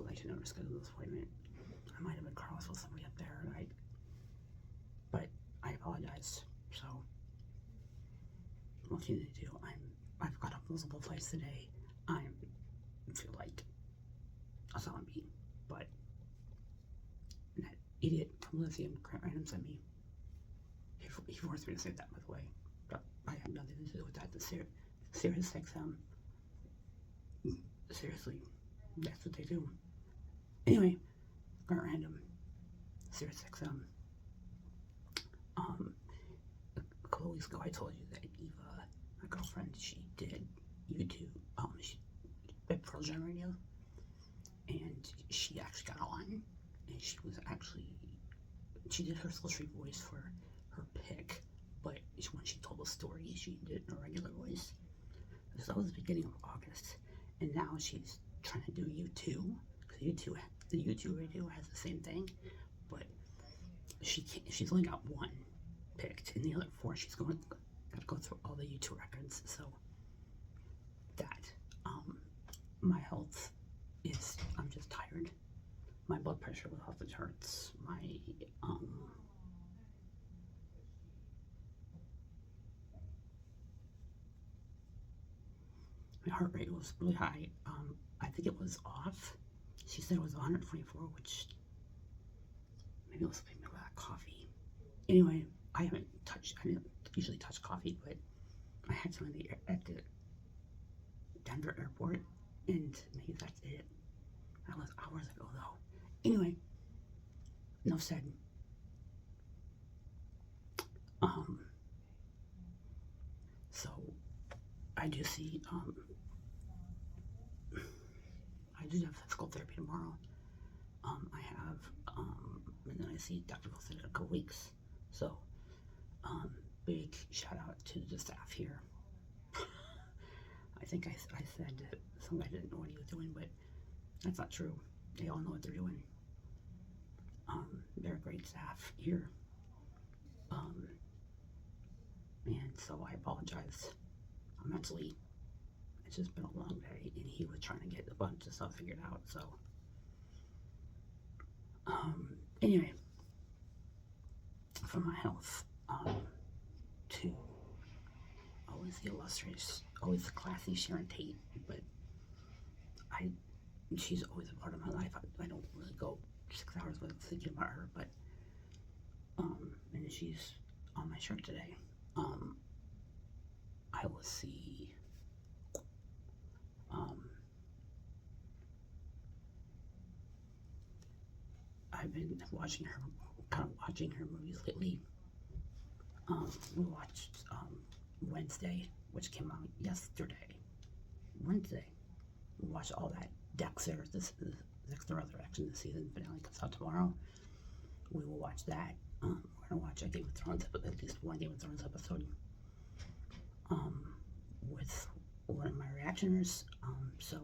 I should never schedule this appointment. I might have been cross with somebody up there, but I apologize. So, what you need to do? I've got up multiple flights today. I feel like a zombie, but that idiot from Lithium Grant Random sent me. He forced me to say that, by the way. But I have nothing to do with that. The Sirius XM. Seriously, that's what they do. Anyway, Grant Random, Sirius XM. A couple weeks ago, I told you that Eva, my girlfriend, she did YouTube. She did Pearl Jam Radio, and she actually got on, and she did her sultry voice for her pick, but when she told the story, she did it in a regular voice. So that was the beginning of August, and now she's trying to do U2, because the U2 radio has the same thing, but she's only got one picked, and the other four she's got to go through all the U2 records. So that my health is, I'm just tired. My blood pressure was off the charts. My heart rate was really high. I think it was off. She said it was 124, which maybe it was maybe a lot of coffee. Anyway, I didn't usually touch coffee, but I had some at the Denver airport, and maybe that's it. That was hours ago, though. Anyway, enough said. So I do see, I do have physical therapy tomorrow. I have, and then I see Dr. Wilson in a couple weeks. So, big shout out to the staff here. I think I said that some guy didn't know what he was doing, but that's not true. They all know what they're doing. They're a great staff here. And so I apologize. Mentally, it's just been a long day, and he was trying to get a bunch of stuff figured out, so. Anyway, for my health, to always the illustrious, always the classy Sharon Tate, but she's always a part of my life. I don't really go 6 hours without thinking about her, but, and she's on my shirt today. I will see, I've been watching her movies lately. We watched, Wednesday, which came out yesterday. Wednesday. We watched all that. Dexter, this is Dexter Resurrection, the season finale comes out tomorrow. We will watch that. We're gonna watch a Game of Thrones, at least one Game of Thrones episode. With one of my reactioners. So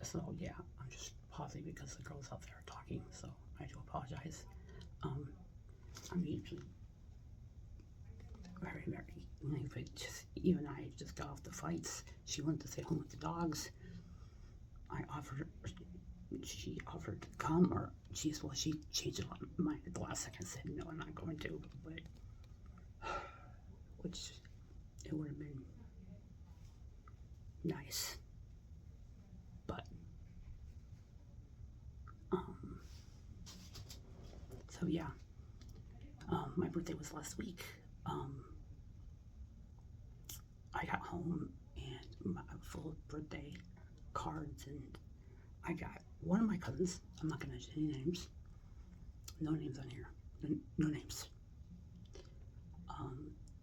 so yeah, I'm just pausing because the girls out there are talking, so I do apologize. I'm usually very, but just, even I just got off the fights. She wanted to stay home with the dogs. She offered to come, or she changed her mind at the last second, said, no, I'm not going to, but, which, it would have been nice, but, so yeah, my birthday was last week. I got home, and full of birthday cards, and I got one of my cousins, I'm not going to mention any names, no names on here, no names.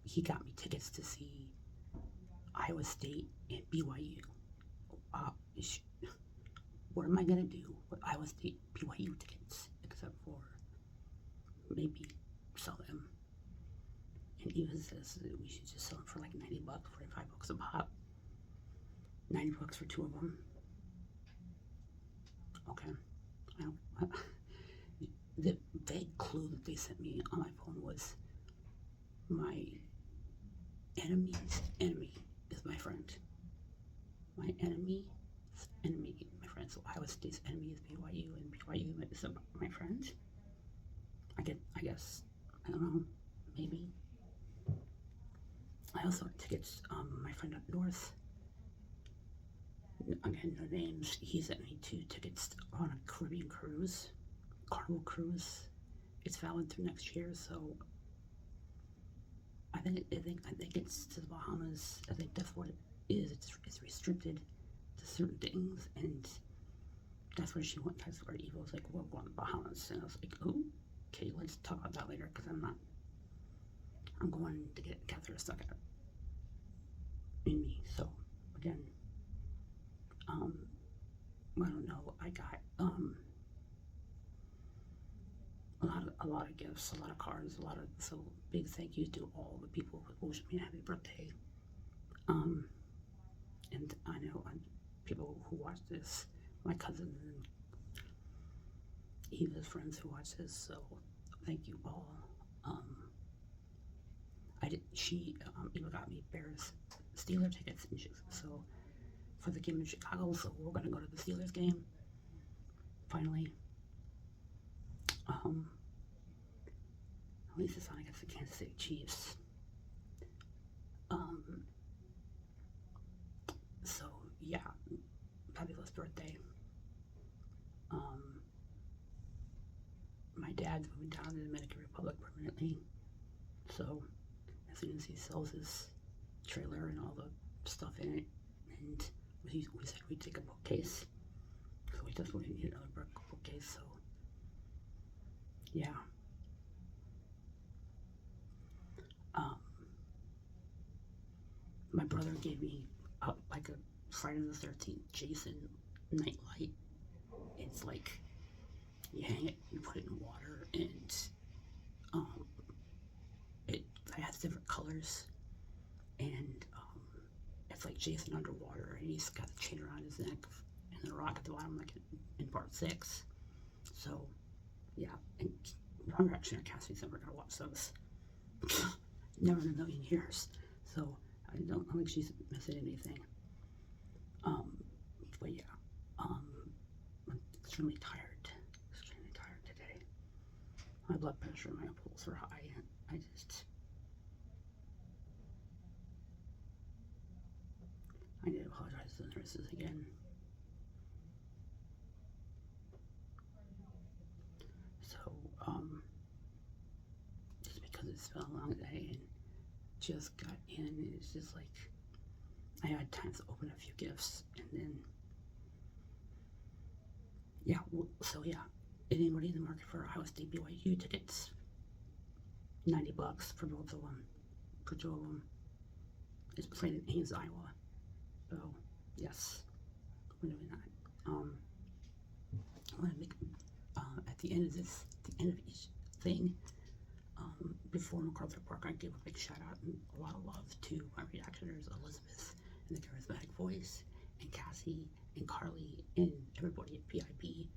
He got me tickets to see Iowa State and BYU. What am I going to do with Iowa State BYU tickets, except for maybe sell them? And Eva says that we should just sell them for like $90, $45 a pop. $90 for 2 of them. Okay. the vague clue that they sent me on my phone was my enemy's enemy is my friend. My enemy's enemy is my friend. So Iowa State's enemy is BYU, and BYU is my friend. I guess, I don't know, maybe. I also have tickets. My friend up north, again, no names, he sent me 2 tickets on a Caribbean cruise, Carnival cruise. It's valid through next year, so I think it's to the Bahamas. I think that's what it is. It's restricted to certain things, and that's where she went. That's where Eva was like, "We're going to the Bahamas," and I was like, "Oh, okay, let's talk about that later," because I'm going to get catheter stuck out in me. So again, I don't know. I got a lot of gifts, a lot of cards, so big thank you to all the people who wished me a happy birthday. And I know people who watch this, my cousin and Eva's friends who watch this, so thank you all. Eva got me Bears Steelers tickets, so for the game in Chicago, so we're gonna go to the Steelers game finally. At least it's on against the Kansas City Chiefs. So yeah, fabulous birthday. My dad's moving down to the Dominican Republic permanently, so as soon as he sells his trailer and all the stuff in it, and we said we'd take a bookcase, so we definitely need another bookcase. So yeah. My brother gave me like a Friday the 13th Jason nightlight. It's like you hang it, you put it in water, and it has different colors, and it's like Jason underwater, and he's got a chain around his neck and the rock at the bottom, like in part 6. So yeah, and Wonder Action or Cassie's never gonna watch those. Never in a million years. So I don't think she's missing anything. But yeah, I'm extremely tired today. My blood pressure and my pulse are high. I need to apologize to the nurses again. So, just because it's been a long day and just got in, and it's just like, I had time to open a few gifts, and then, yeah, so yeah, anybody in the market for Iowa State BYU tickets, $90 for both of them, for 2 of them. It's played in Ames, Iowa. So yes, we're doing that. I want to make at the end of each thing, before MacArthur Park, I give a big shout out and a lot of love to my reactioners, Elizabeth and the Charismatic Voice, and Cassie and Carly and everybody at PIP.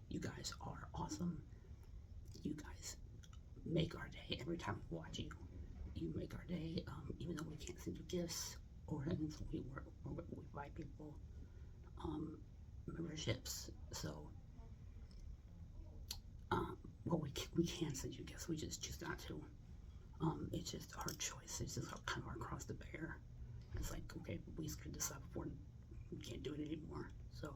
You guys are awesome. You guys make our day. Every time we watch you, you make our day. Even though we can't send you gifts or things, we buy people memberships. So, well, we can send you gifts. We just choose not to. It's just our choice. It's just kind of our cross to bear. It's like, okay, we screwed this up before, we can't do it anymore. So,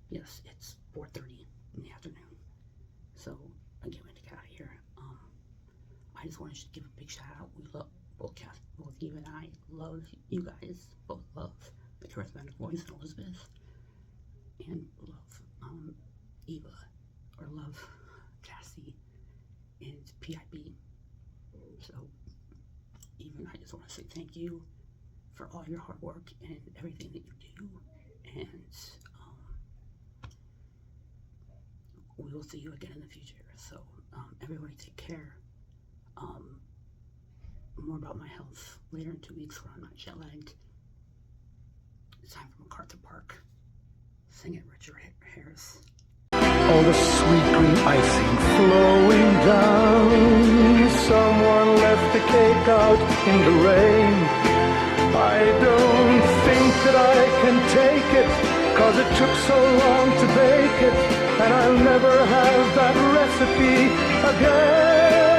yes, it's 4:30 in the afternoon. So, again, we have to get out of here. I just wanted to give a big shout out. We love both Eva and I love you guys. Both love the Charismatic Voice and Elizabeth, and love Eva, or love Cassie and PIP. So, even I just want to say thank you for all your hard work and everything that you do, and we will see you again in the future. So, everybody take care. More about my health later in 2 weeks when I'm not jet lagged. It's time for MacArthur Park. Sing it, Richard Harris. all the sweet green icing flowing down. Someone left the cake out in the rain. I don't think that I can take it, 'cause it took so long to bake it, and I'll never have that recipe again.